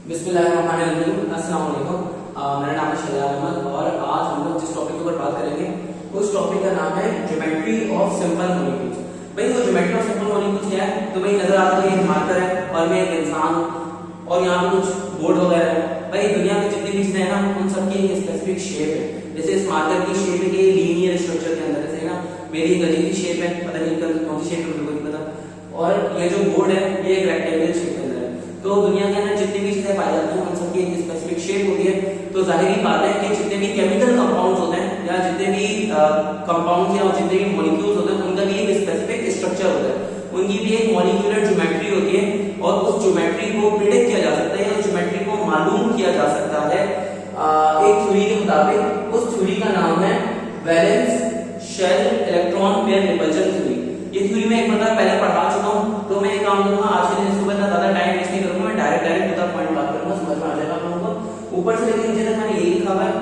बिस्मिल्लाहिर्रहमानिर्रहीम। अस्सलाम वालेकुम। मेरा नाम है शहजाद अहमद और आज हम लोग जिस टॉपिक के ऊपर बात करेंगे उस टॉपिक का नाम है ज्योमेट्री ऑफ सिंपल मॉलिक्यूल्स। भाई वो ज्योमेट्री ऑफ सिंपल मॉलिक्यूल्स क्या है? तो भाई नजर आता है एक मार्कर है और मैं एक इंसान हूं और यहाँ पे कुछ बोर्ड वगैरह है। भाई दुनिया में जितनी भी चीजें हैं ना उन सबकी एक स्पेसिफिक शेप है। जैसे इस मार्कर की शेप है कि लीनियर स्ट्रक्चर के अंदर है ना, मेरी एक अजीब सी शेप है, पता नहीं कौन सी शेप है मुझे नहीं पता। और ये जो बोर्ड है ये एक रेक्टेंगुलर शेप के अंदर है। तो दुनिया के अंदर जितनी भी चीजें पाई जाती हैं उन सबकी एक स्पेसिफिक शेप होती है। तो जाहिर बात है कि जितने भी केमिकल कंपाउंड्स होते हैं या जितने भी कंपाउंड्स या जितने भी मॉलिक्यूल्स होते हैं उनका भी एक स्पेसिफिक स्ट्रक्चर होता है, उनकी भी एक मॉलिक्यूलर ज्योमेट्री होती है और उस ज्योमेट्री को प्रिडिक्ट किया जा सकता है, उस ज्योमेट्री को मालूम किया जा सकता है एक थ्योरी के मुताबिक। उस थ्योरी का नाम है valence shell electron pair repulsion theory. ये थ्योरी मैं एक मतलब पहले पढ़ा चुका हूं, तो मैं एक काम करूंगा आज के दिन इसको इतना ज्यादा टाइम वेस्ट नहीं करूंगा, मैं डायरेक्ट टू द पॉइंट बात करूंगा, समझ में आ जाएगा आप लोगों को। ऊपर से लेकर नीचे तक मैंने यही लिखा हुआ है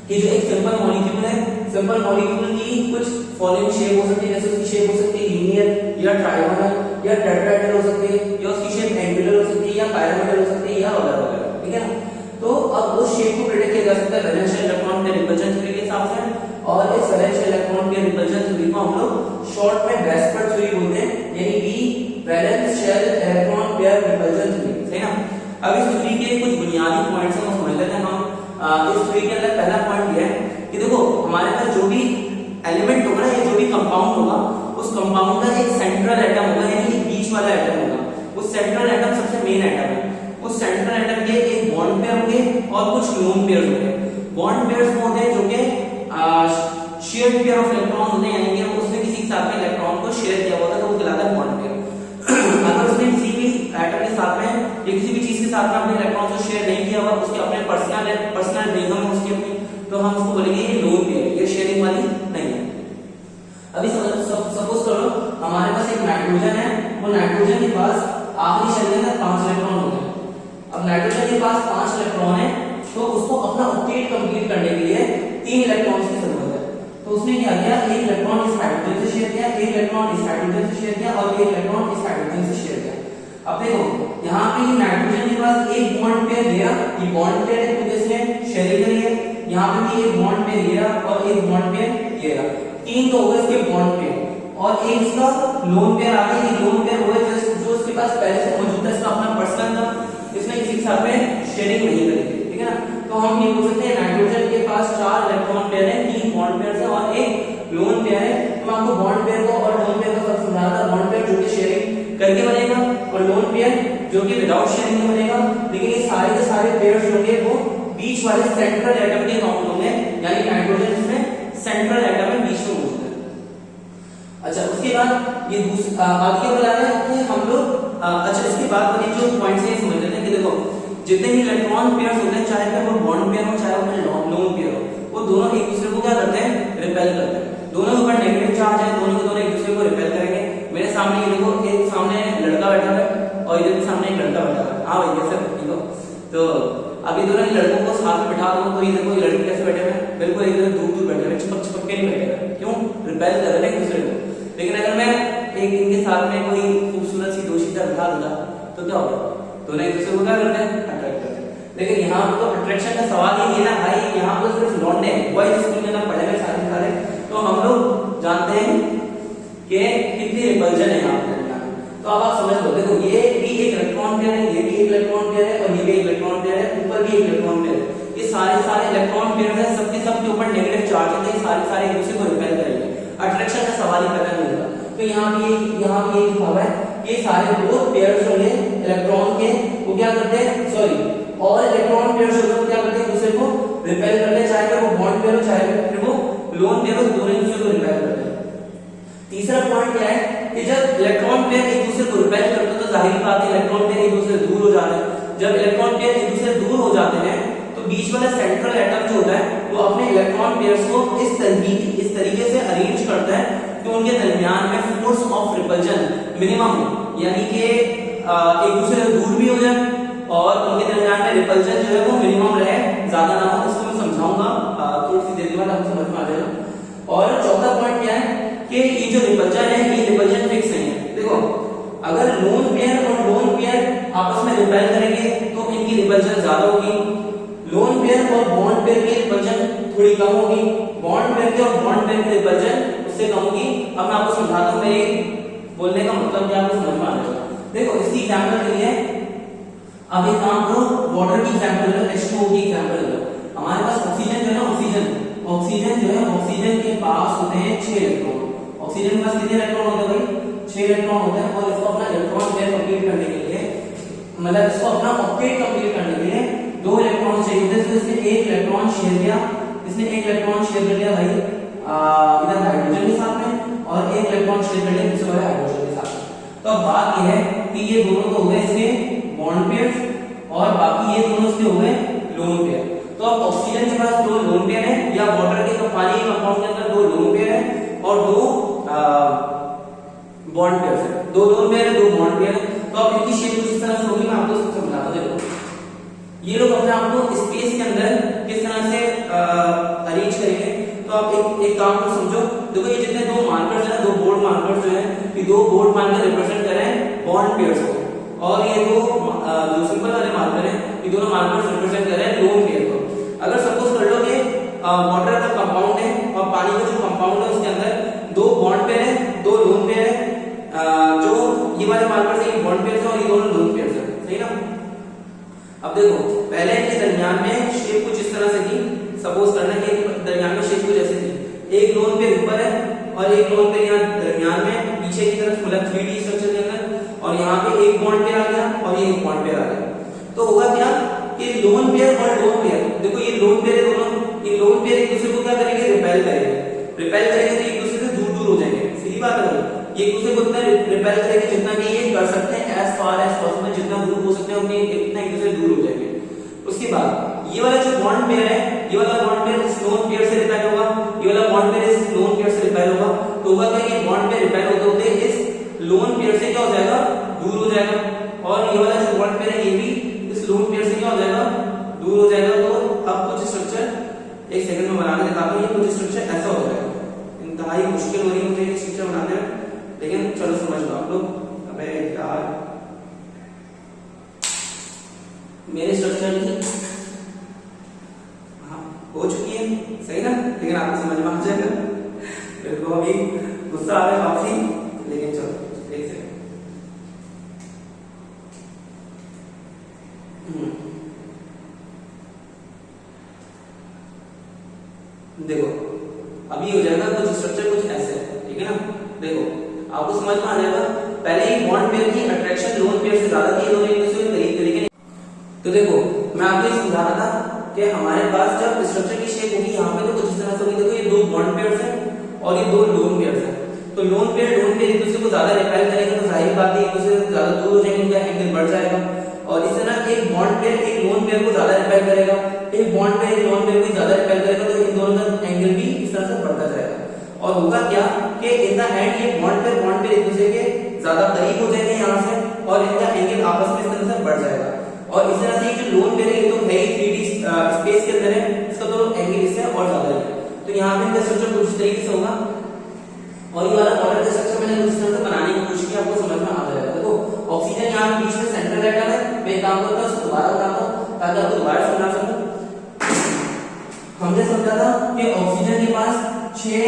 कि जो एक सिंपल मॉलिक्यूल है, सिंपल मॉलिक्यूल की कुछ फॉलोइंग शेप हो सकती है। जैसे उसकी शेप हो सकती है लीनियर या ट्राइगोनल या टेट्राहेड्रल हो सकती है, या उसकी शेप एंगुलर हो सकती है या पिरामिडल हो सकती है या वगैरह वगैरह, ठीक है ना। तो अब उस शेप को प्रेडिक्ट किया जा सकता है valence shell electron pair repulsion theory के हिसाब से। और इस valence shell electron pair repulsion theory को हम लोग शॉर्ट में वेस्पर थ्योरी बोलते हैं, यानी V valence shell electron pair repulsion theory, सही ना। अब इस थ्योरी के कुछ बुनियादी पॉइंट्स हम समझ लेते हैं। हम इस थ्योरी के अंदर पहला पॉइंट ये है कि देखो हमारे पास जो भी एलिमेंट होगा या जो भी कंपाउंड होगा उस कंपाउंड का एक सेंट्रल एटम होगा, यानी बीच वाला एटम होगा। उस सेंट्रल एटम सबसे मेन एटम है। उस सेंट्रल एटम के एक बॉन्ड पेयर होंगे और कुछ लोन पेयर होंगे। बॉन्ड पेयर्स होते हैं जो कि शेयर्ड पेयर ऑफ इलेक्ट्रॉन होते हैं, यानी कि उसने किसी के साथ में इलेक्ट्रॉन को शेयर किया होता है तो वो कहलाता है बॉन्ड पेयर। अगर उसने किसी भी एटम के साथ में या किसी भी चीज के साथ में अपने इलेक्ट्रॉन को शेयर नहीं किया हुआ, उसके अपने पर्सनल रिजन है उसकी अपनी, तो हम उसको बोलेंगे ये लोन पेयर, ये शेयरिंग वाली नहीं है। अभी सपोज करो हमारे पास एक नाइट्रोजन है, वो नाइट्रोजन के पास आखिरी शेल के अंदर 5 इलेक्ट्रॉन होते हैं। अब नाइट्रोजन के पास 5 इलेक्ट्रॉन है तो उसको अपना ऑक्टेट कंप्लीट करने के लिए 3 इलेक्ट्रॉन्स की जरूरत है। तो उसने क्या किया, एक इलेक्ट्रॉन इस हाइड्रोजन से शेयर किया, एक इलेक्ट्रॉन इस हाइड्रोजन से शेयर किया और एक इलेक्ट्रॉन इस हाइड्रोजन से शेयर किया। अब देखो यहाँ पे नाइट्रोजन के पास एक बॉन्ड पेयर लिया, ये बॉन्ड पेयर है तो इसने शेयरिंग करी है। यहाँ पे भी एक बॉन्ड पेयर लिया और एक बॉन्ड पेयर लिया, 3 तो हो गए इसके बॉन्ड पेयर और एक इसका लोन पेयर आ गया। ये लोन पेयर हो गया जो उसके पास पहले से मौजूद है, इसका अपना पर्सनल था, इसने किसी के साथ में शेयरिंग नहीं करी, ठीक है ना। तो हम ये बोल सकते हैं नाइट्रोजन के पास 4 इलेक्ट्रॉन पेयर है, 3 बॉन्ड पेयर है और एक लोन पेयर है। तो मैं आपको बॉन्ड पेयर को और लोन पेयर का फर्क समझा था। बॉन्ड पेयर जो कि शेयरिंग करके बनेगा और लोन पेयर जो कि विदाउट शेयरिंग बनेगा। लेकिन ये सारे के सारे पेयर्स होंगे वो बीच वाले सेंट्रल एटम के काउंट होंगे, यानी नाइट्रोजन इसमें सेंट्रल एटम में बीच में मौजूद है। अच्छा उसके बाद ये आगे बता रहे हैं कि हम लोग अच्छा इसके बाद वाली जो पॉइंट्स हैं समझ लेते हैं कि देखो जितने भी इलेक्ट्रॉन पेयर्स होते हैं, चाहे वो बॉन्ड पेयर हो चाहे वो लोन पेयर हो, वो दोनों एक दूसरे को क्या करते हैं, रिपेल करते हैं। दोनों के ऊपर नेगेटिव चार्ज है, दोनों के दोनों एक दूसरे को रिपेल करेंगे। मेरे सामने ये देखो एक सामने लड़का बैठा है और इधर सामने एक लड़का बैठा है। हाँ भाई कैसे देखो, तो अभी दोनों लड़कों को साथ में बिठा दो तो ये देखो ये लड़के कैसे बैठे हुए हैं, बिल्कुल इधर दूर दूर बैठे हुए, चिपक चिपक के नहीं बैठे हुए। क्यों? रिपेल कर रहे हैं एक दूसरे को। लेकिन अगर मैं एक इनके साथ में कोई खूबसूरत सी दोषीता बिठा दूंगा तो क्या होगा, दोनों एक दूसरे को क्या करते हैं, अट्रैक्ट करते हैं। लेकिन यहाँ पर तो अट्रैक्शन का सवाल ही नहीं है ना भाई, यहाँ पर सिर्फ लौंडे बॉयज स्कूल में ना पढ़े हुए सारे। तो हम लोग जानते हैं कि कितनी रिपल्जन है यहाँ पर। तो अब आप समझ लो, देखो ये भी एक इलेक्ट्रॉन पेयर है, ये भी एक इलेक्ट्रॉन पेयर है और ये भी एक इलेक्ट्रॉन पेयर है, ऊपर भी एक इलेक्ट्रॉन पेयर है। ये सारे इलेक्ट्रॉन पेयर है, सबके ऊपर नेगेटिव चार्ज है, सारे एक दूसरे को रिपेल करेंगे। अट्रैक्शन का सवाल ही पैदा नहीं होगा। तो यहाँ भी लिखा हुआ है ये सारे दो पेयर्स होंगे इलेक्ट्रॉन के, वो क्या करते हैं, सॉरी और इलेक्ट्रॉन पेयर्स होते हैं क्या करते हैं, दूसरे को रिपेल करते हैं, चाहे वो बॉन्ड पेयर हो चाहे फिर वो लोन पेयर हो, दोनों एक दूसरे को रिपेल करते हैं। तीसरा पॉइंट क्या है कि जब इलेक्ट्रॉन पेयर एक दूसरे को रिपेल करते हैं तो जाहिर बात है इलेक्ट्रॉन पेयर एक दूसरे से दूर हो जाते हैं। जब इलेक्ट्रॉन पेयर एक दूसरे से दूर हो जाते हैं तो बीच वाला सेंट्रल एटम जो होता है वो अपने इलेक्ट्रॉन पेयर्स को इस तरीके से अरेंज करता है कि उनके दरमियान में फोर्स ऑफ रिपल्जन मिनिमम हो, यानी कि एक दूसरे से दूर भी हो जाए और उनके दरमियान में रिपल्जन जो है वो मिनिमम रहे, ज्यादा ना हो। इसको मैं समझाऊंगा थोड़ी सी देर बाद, आपको समझ में आ जाएगा। और चौथा पॉइंट क्या है कि ये जो रिपल्जन है ये रिपल्जन फिक्स नहीं है। देखो अगर लोन पेयर और लोन पेयर आपस में रिपेल करेंगे तो इनकी की रिपल्शन ज्यादा होगी, लोन पेयर और बॉन्ड पेयर की रिपल्शन थोड़ी कम होगी, बॉन्ड पेयर की और बॉन्ड पेयर की रिपल्शन उससे कम होगी। अब मैं आपको समझाता हूं, मेरे बोलने का मतलब क्या आपको समझ में आ जाएगा। देखो इसकी एग्जांपल के लिए अब एक काम करो, वाटर की एग्जांपल लो, H2O की एग्जांपल लो। हमारे पास ऑक्सीजन जो है ना, ऑक्सीजन जो है, ऑक्सीजन के पास होते हैं 6 इलेक्ट्रॉन। ऑक्सीजन के पास कितने इलेक्ट्रॉन होते हैं भाई? 6 इलेक्ट्रॉन होते हैं। और इसको अपना इलेक्ट्रॉन पेयर कंप्लीट करने के लिए, मतलब इसको अपना ऑक्टेट कंप्लीट करने के लिए 2 इलेक्ट्रॉन चाहिए थे। तो इसने एक इलेक्ट्रॉन शेयर किया, इसने एक इलेक्ट्रॉन शेयर कर लिया भाई इधर हाइड्रोजन के साथ में, और एक इलेक्ट्रॉन शेयर कर लिया दूसरे वाले हाइड्रोजन के साथ में। तो अब बात यह है कि ये दोनों तो हो गए इसके बॉन्ड पेयर्स, और बाकी ये दोनों इसके हो गए लोन पेयर। तो अब ऑक्सीजन के पास 2 लोन पेयर है, या वाटर के पानी के कंपाउंड के अंदर 2 लोन पेयर है और 2 बॉन्ड पेयर है। 2 लोन पेयर है, 2 बॉन्ड पेयर है। तो अब इनकी शेप कुछ इस तरह से होगी, मैं आपको समझाता हूं। देखो ये लोग अपने आप को स्पेस के अंदर किस तरह से अरेंज करेंगे। तो आप एक काम को समझो। देखो ये जितने 2 मार्कर्स है, 2 बोर्ड मार्कर्स जो है, ये 2 बोर्ड मार्कर रिप्रेजेंट कर रहे हैं बॉन्ड पेयर्स को, और ये 2 जो सिंपल वाले मार्कर है, ये दोनों मार्कर्स रिप्रेजेंट कर रहे हैं लोन पेयर को। अगर सपोज कर लो कि वाटर का कंपाउंड है और पानी का जो कंपाउंड है उसके अंदर 2 बॉन्ड पेयर है, 2 लोन पेयर है, जो ये वाले मार्कर्स है ये बॉन्ड पेयर है और ये दोनों लोन पेयर है, सही ना। अब देखो पहले इनके दरमियान में शेप कुछ इस तरह से थी। सपोज करना कि दरमियान में शेप कुछ ऐसे थी, एक लोन पेयर ऊपर है और एक लोन पेयर यहाँ दरमियान में पीछे की तरफ, मतलब 3D स्ट्रक्चर के अंदर, और यहाँ पे एक बॉन्ड पेयर आ गया और ये एक बॉन्ड पेयर आ गया। तो होगा क्या कि लोन पेयर और लोन पेयर, देखो ये लोन पेयर है दोनों, ये लोन पेयर एक दूसरे को क्या करेंगे? रिपेल करेंगे। रिपेल करेंगे तो एक दूसरे से दूर दूर हो जाएंगे, सीधी बात है। ये एक दूसरे को इतना रिपेल करेंगे जितना कि ये कर सकते हैं, एज फार एज पॉसिबल, जितना दूर हो सकते हैं उतने इतना एक दूसरे से दूर हो जाएंगे। उसके बाद ये वाला जो बॉन्ड पेयर है, ये वाला बॉन्ड पेयर इस लोन पेयर से रिपेल होगा, ये वाला बॉन्ड पेयर इस लोन पेयर से रिपेल होगा। तो होगा क्या, ये बॉन्ड पेयर रिपेल होते होते इस लोन पेयर से क्या हो जाएगा? दूर हो जाएगा। और ये वाला जो बॉन्ड पेयर है ये भी इस लोन पेयर से क्या हो जाएगा? दूर हो जाएगा। तो अब कुछ स्ट्रक्चर एक सेकंड में बना के दिखाता हूं। ये कुछ स्ट्रक्चर ऐसा हो जाएगा। इंतहाई मुश्किल हो रही है मुझे ये स्ट्रक्चर बनाने में, लेकिन चलो समझ लो आप लोग। अबे यार मेरे स्ट्रक्चर की हो चुकी है, सही ना, लेकिन आपको समझ में आ जाएगा। मेरे को अभी गुस्सा आ रहा है काफी, लेकिन चलो एक सेकंड। देखो अभी हो जाएगा कुछ स्ट्रक्चर कुछ ऐसे, ठीक है ना। देखो आपको समझ में आ जाएगा। पहले ही बॉन्ड पेयर की अट्रैक्शन लोन पेयर से ज्यादा थी, दोनों एक दूसरे के करीब तरीके। तो देखो मैं आपको ये समझा रहा था कि हमारे पास जब स्ट्रक्चर की शेप होगी यहाँ पे तो कुछ इस तरह से होगी। देखो ये 2 बॉन्ड पेयर्स हैं और ये 2 लोन पेयर्स हैं। तो लोन पेयर एक दूसरे को ज्यादा रिपेल करेगा, तो जाहिर बात है एक दूसरे से ज्यादा दूर हो जाएंगे, उनका एंगल बढ़ जाएगा। और इस तरह एक बॉन्ड पेयर एक लोन पेयर को ज्यादा रिपेल करेगा, एक बॉन्ड पेयर एक लोन पेयर को ज्यादा रिपेल करेगा, तो इन दोनों का एंगल भी इस तरह से बढ़ता जाएगा। और होगा क्या कि इन द एंड ये बॉन्ड पेयर एक दूसरे के ज्यादा करीब हो जाएंगे यहाँ से, और इनका एंगल आपस में इस तरह से बढ़ जाएगा। और इस तरह से जो लोन पेयर है ये तो है ही 3D स्पेस के अंदर है, इसका तो एंगल इससे और ज्यादा है। तो यहाँ पे इनका स्ट्रक्चर कुछ तरीके से होगा। और ये वाला वाटर का स्ट्रक्चर मैंने कुछ तरह से बनाने की कोशिश की, आपको समझ में आ जाएगा। देखो ऑक्सीजन यहाँ बीच में सेंट्रल एटम है, मैं काम करता हूँ उसको दोबारा बनाता हूँ ताकि आपको दोबारा समझा सकूं। हमने समझा था कि ऑक्सीजन के पास 6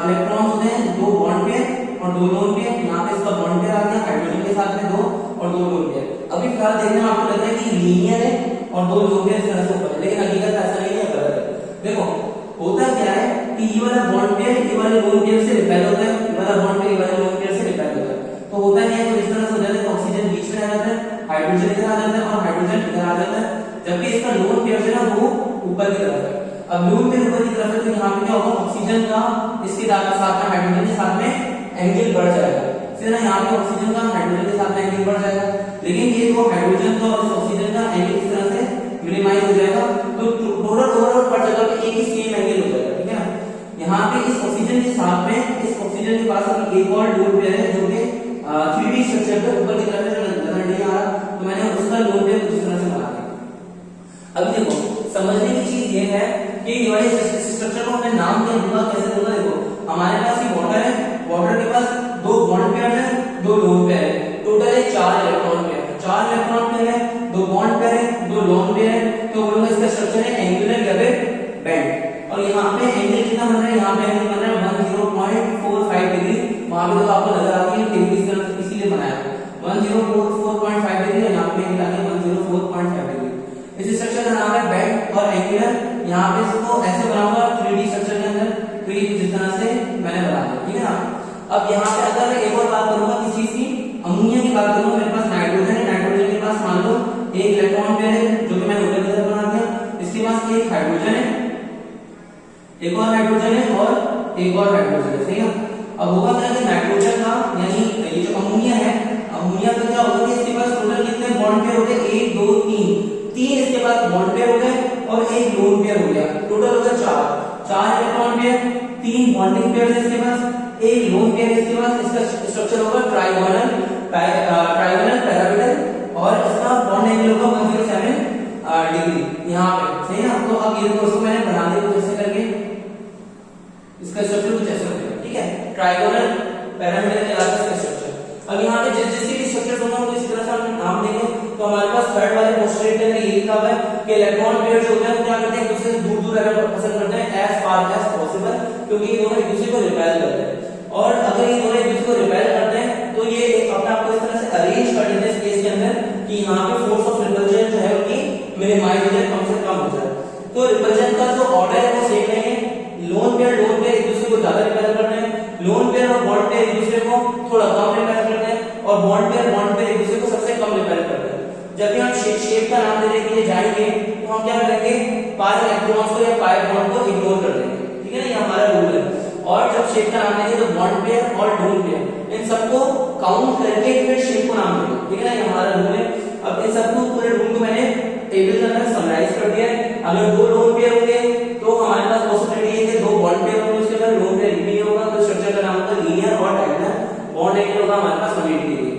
इलेक्ट्रॉन होते हैं, 2 बॉन्ड पेयर और 2 लोन पेयर। यहाँ पे इसका बॉन्ड पेयर आ गया हाइड्रोजन के साथ में 2 और 2 लोन पेयर। अभी फिलहाल देखने में आपको लग रहा है कि लीनियर है और 2 लोन पेयर इस तरह से ऊपर है, लेकिन हकीकत ऐसा नहीं है, गलत है। देखो होता क्या है कि ये वाला बॉन्ड पेयर ये वाले लोन पेयर से रिपेल होता है, ये वाला बॉन्ड पेयर ये वाले लोन पेयर से रिपेल होता है। तो होता क्या है, तो इस तरह से हो जाता है, तो ऑक्सीजन बीच में आ जाता है, हाइड्रोजन इधर आ जाता है और हाइड्रोजन इधर आ जाता है, जबकि इसका लोन पेयर है ना वो ऊपर की तरफ है। अब लोन पेयर ऊपर की तरफ है, तो यहाँ पे क्या होगा, ऑक्सीजन का इसके साथ में हाइड्रोजन के साथ में एंगल बढ़ जाएगा। फिर ना यहाँ पे ऑक्सीजन का हाइड्रोजन के साथ में एंगल बढ़ जाएगा, लेकिन ये तो हाइड्रोजन का और ऑक्सीजन का एंगल इस तरह से मिनिमाइज हो जाएगा। तो टोटल ओवरऑल पर जगह पे एक ही सेम एंगल हो जाएगा, ठीक है ना। यहाँ पे इस ऑक्सीजन के साथ में इस ऑक्सीजन के पास अभी एक और लोन पेयर है जो कि 3D स्ट्रक्चर पे ऊपर की तरफ नजर नहीं आ रहा, तो मैंने उसका लोन पेयर इस तरह से बना दिया। अब देखो समझने की चीज ये है कि ये वाले स्ट्रक्चर को हमने नाम क्या दूंगा, कैसे दूंगा। देखो हमारे पास ये वाटर है, वाटर के पास 2 बॉन्ड पेयर है, 2 लोन पेयर है, टोटल है 4 इलेक्ट्रॉन पेयर है, 4 इलेक्ट्रॉन पेयर है, 2 बॉन्ड पेयर है, लोन पेयर है तो बोलूंगा इसका स्ट्रक्चर है एंगुलर या फिर बेंड। और यहाँ पे एंगल कितना बन रहा है, यहाँ पे एंगल बन रहा है 10.45 डिग्री। वहां पे तो आपको नजर आती है टेबल इस तरह से इसीलिए बनाया 10.45 डिग्री और यहाँ पे एंगल आ गया 104.5 डिग्री। इस स्ट्रक्चर का नाम है बेंड और एंगुलर। यहाँ पे इसको ऐसे बनाऊंगा 3D स्ट्रक्चर के अंदर 3D जिस तरह से मैंने बनाया, ठीक है ना। अब यहाँ पे अगर मैं एक और बात करूंगा किसी चीज की, अमोनिया की बात करूंगा, मेरे पास नाइट्रोजन है, नाइट्रोजन के पास मान लो एक इलेक्ट्रॉन पेयर है जो कि मैंने ऊपर की तरफ बना दिया, इसके पास एक हाइड्रोजन है, एक और हाइड्रोजन है और एक और हाइड्रोजन है, सही है। अब होगा क्या कि नाइट्रोजन का यानी ये जो अमोनिया है, अमोनिया का क्या होगा कि इसके पास टोटल कितने बॉन्ड पेयर हो गए, 1 2 3 इसके पास बॉन्ड पेयर हो गए और एक लोन पेयर हो गया, टोटल हो गया 4 इलेक्ट्रॉन पेयर, 3 बॉन्डिंग पेयर है इसके पास, एक लोन पेयर इसके पास। इसका स्ट्रक्चर होगा ट्राइगोनल पैराबोलिक और इसका बॉन्ड एंगल होगा 107 डिग्री यहाँ पे, सही ना। तो अब ये दोस्तों मैंने बना दिया कुछ ऐसे करके, इसका स्ट्रक्चर कुछ ऐसा होगा, ठीक है, ट्राइगोनल पैराबोलिक कहलाता है इसका स्ट्रक्चर। अब यहाँ पे जैसे भी स्ट्रक्चर होगा हम इस तरह से हम नाम देंगे। तो हमारे पास थर्ड वाले पोस्टरेट के अंदर ये लिखा हुआ है कि इलेक्ट्रॉन पेयर जो होते हैं वो क्या करते हैं, एक दूसरे से दूर दूर रहना पसंद करते हैं एज फार एज पॉसिबल, क्योंकि ये दोनों एक दूसरे को रिपेल करते हैं। और अगर ये दोनों एक दूसरे को रिपेल करते हैं तो ये अपने आप को इस तरह से अरेंज कर देते हैं स्पेस के अंदर कि यहाँ पे फोर्स ऑफ रिपल्जन जो है उनकी मिनिमाइज हो जाए, कम से कम हो जाए। तो रिपल्जन का जो ऑर्डर है वो सेम नहीं है, लोन पेयर एक दूसरे को ज्यादा रिपेल करते हैं, लोन पेयर और बॉन्ड पेयर एक दूसरे को थोड़ा कम रिपेल करते हैं और बॉन्ड पेयर एक दूसरे को सबसे कम रिपेल करते हैं। जब भी हम शेप का नाम देने के लिए जाएंगे तो हम क्या करेंगे, पाई इलेक्ट्रॉन्स को या पाई बॉन्ड को इग्नोर कर देंगे, ठीक है ना, ये हमारा रूल है। और जब शेप का नाम देंगे तो बॉन्ड पेयर और लोन पेयर इन सबको काउंट करके फिर शेप को नाम देंगे, ठीक है ना, ये हमारा रूल है। अब इन सबको पूरे रूल को मैंने टेबल के अंदर समराइज कर दिया है। अगर 2 लोन पेयर होंगे तो हमारे पास पॉसिबिलिटी है कि 2 बॉन्ड पेयर होंगे, उसके बाद लोन पेयर नहीं होगा, तो स्ट्रक्चर का नाम होगा लीनियर और डायगोनल। बॉन्ड एंगल होगा हमारे पास 180 डिग्री।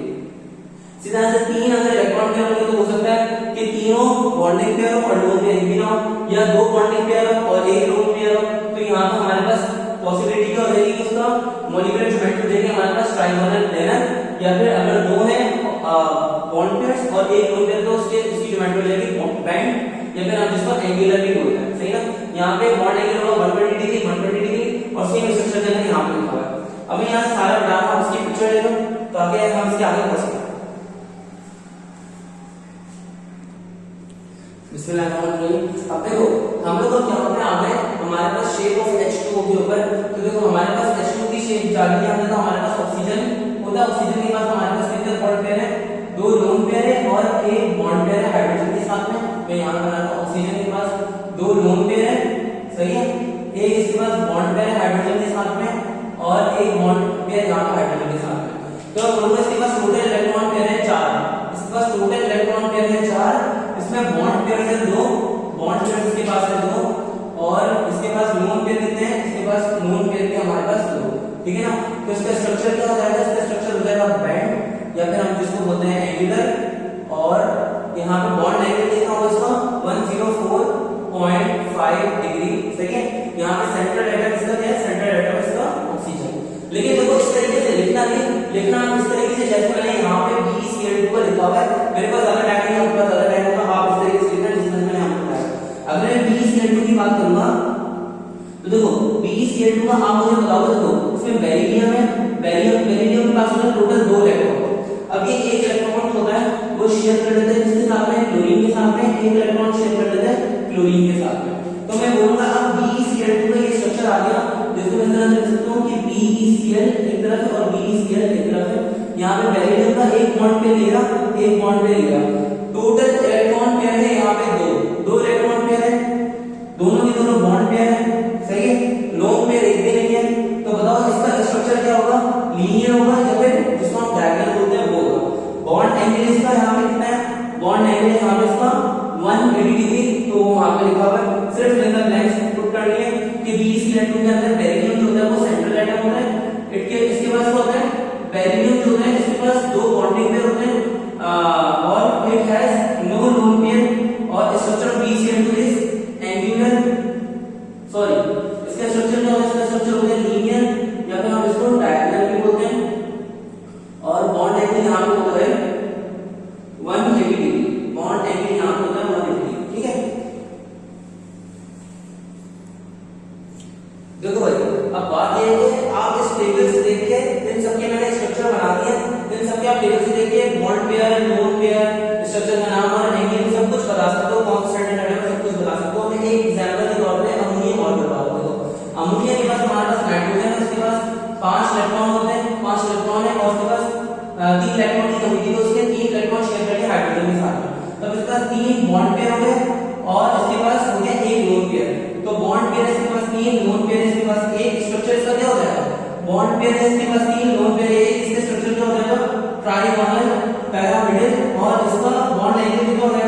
सीधा से 3 अगर इलेक्ट्रॉन पेयर होंगे तो हो सकता है कि तीनों बॉन्डिंग पेयर और लोन पेयर भी ना हो, या 2 बॉन्डिंग पेयर और एक लोन पेयर हो। तो यहाँ पर हमारे पास पॉसिबिलिटी क्या हो जाएगी, उसका मॉलिक्यूलर ज्योमेट्री देंगे हमारे पास ट्राइगोनल प्लेनर, या फिर अगर 2 है बॉन्ड पेयर्स और एक लोन पेयर तो उसकी ज्योमेट्री हो जाएगी बेंड, या फिर हम जिसको एंगुलर भी बोलते हैं, सही ना। यहाँ पे बॉन्ड एंगल होगा 120 डिग्री और सेम स्ट्रक्चर के अंदर यहाँ पे लिखा हुआ है। अब यहाँ सारा डाटा उसकी पिक्चर ले लो ताकि हम इसके आगे बढ़ सकें। अब देखो हम लोग क्या पे आ गए, हमारे पास शेप ऑफ H2O के ऊपर। तो देखो हमारे पास H2O की शेप जान लिया हमने, तो हमारे पास ऑक्सीजन होता है, ऑक्सीजन के पास हमारे पास कितने बॉन्ड पेयर है, 2 लोन पेयर है और एक बॉन्ड पेयर है हाइड्रोजन के साथ में। मैं यहाँ बनाता हूँ ऑक्सीजन के पास 2 लोन पेयर है, सही है, एक इसके पास बॉन्ड पेयर है हाइड्रोजन के साथ में और एक बॉन्ड पेयर यहाँ पे हाइड्रोजन के साथ में। तो दोनों इसके पास टोटल इलेक्ट्रॉन पेयर है 4, इसके पास टोटल इलेक्ट्रॉन पेयर है 4, इसमें बॉन्ड पेयर है 2, बॉन्ड पेयर इसके पास है 2 और इसके पास लोन पेयर कितने हैं, इसके पास लोन पेयर भी हमारे पास 2, ठीक है ना। तो इसका स्ट्रक्चर क्या हो जाएगा, इसका स्ट्रक्चर हो जाएगा बेंड या फिर हम जिसको बोलते हैं एंगुलर। और यहाँ पे बॉन्ड एंगल कितना होगा इसका 104.5 डिग्री, सही है। यहाँ पे सेंट्रल एटम इसका क्या है, सेंट्रल एटम इसका ऑक्सीजन। लेकिन देखो इस तरीके से लिखना नहीं, लिखना इस तरीके से जैसे मैंने यहाँ पे BeCl2 को लिखा हुआ है, मेरे पास ज्यादा टाइम नहीं है, आपके पास ज्यादा टाइम होगा, आप इस तरीके से लिखना जिस तरह मैंने आपको बताया। अगर मैं BeCl2 की बात करूंगा तो देखो BeCl2 का आप मुझे बताओ, देखो इसमें बेरिलियम है, बेरिलियम के पास में टोटल 2 इलेक्ट्रॉन। अब ये एक इलेक्ट्रॉन होता है वो शेयर कर देते हैं किसके साथ में, क्लोरीन के साथ में, एक इलेक्ट्रॉन शेयर कर देते हैं क्लोरीन के साथ में। तो मैं बोलूंगा अब BeCl2 का ये स्ट्रक्चर आ गया, जिसको मैं इस तरह लिख सकता हूं कि BeCl एक तरफ है और BeCl एक तरफ है। यहाँ पे बेरिलियम का एक बॉन्ड पे लिया, एक बॉन्ड पे लिया, टोटल इलेक्ट्रॉन पेयर है यहाँ पे 2 इलेक्ट्रॉन पेयर है, दोनों के दोनों बॉन्ड पेयर है, सही है, लोन पेयर एक भी नहीं है। तो बताओ इसका स्ट्रक्चर क्या होगा, लीनियर होगा या फिर जिसको हम डायगोनल बोलते हैं वो होगा। बॉन्ड एंगल इसका यहाँ पे कितना है, बॉन्ड एंगल यहाँ पे इसका 180 डिग्री, तो वहां पे लिखा हुआ है, सिर्फ इन द ब्लैंक्स पुट कर लिए कि BeCl2 के अंदर बेरिलियम जो होता है वो सेंट्रल एटम होता है, इसके पास क्या होता है, बेरिलियम जो होता है इसके पास 2 बॉन्डिंग पेयर होते हैं और it has no lone pair. और structure of BeCl2 is angular, sorry इसका स्ट्रक्चर क्या होता है, इसका स्ट्रक्चर होता है लीनियर या फिर हम इसको डायगोनल भी बोलते हैं। और बॉन्ड एंगल यहाँ पे होता है 180 डिग्री, बॉन्ड एंगल यहाँ पे होता है 180 डिग्री। तब इसके पास 3 बॉन्ड पेयर हो गए और इसके पास हो गया एक लोन पेयर। तो बॉन्ड पेयर है इसके पास 3, लोन पेयर है इसके पास एक, स्ट्रक्चर इसका क्या हो जाएगा? बॉन्ड पेयर है इसके पास 3, लोन पेयर है एक, इसका स्ट्रक्चर क्या हो जाएगा? ट्राइगोनल पिरामिडल और इसका बॉन्ड लेंथ कितना हो जाएगा?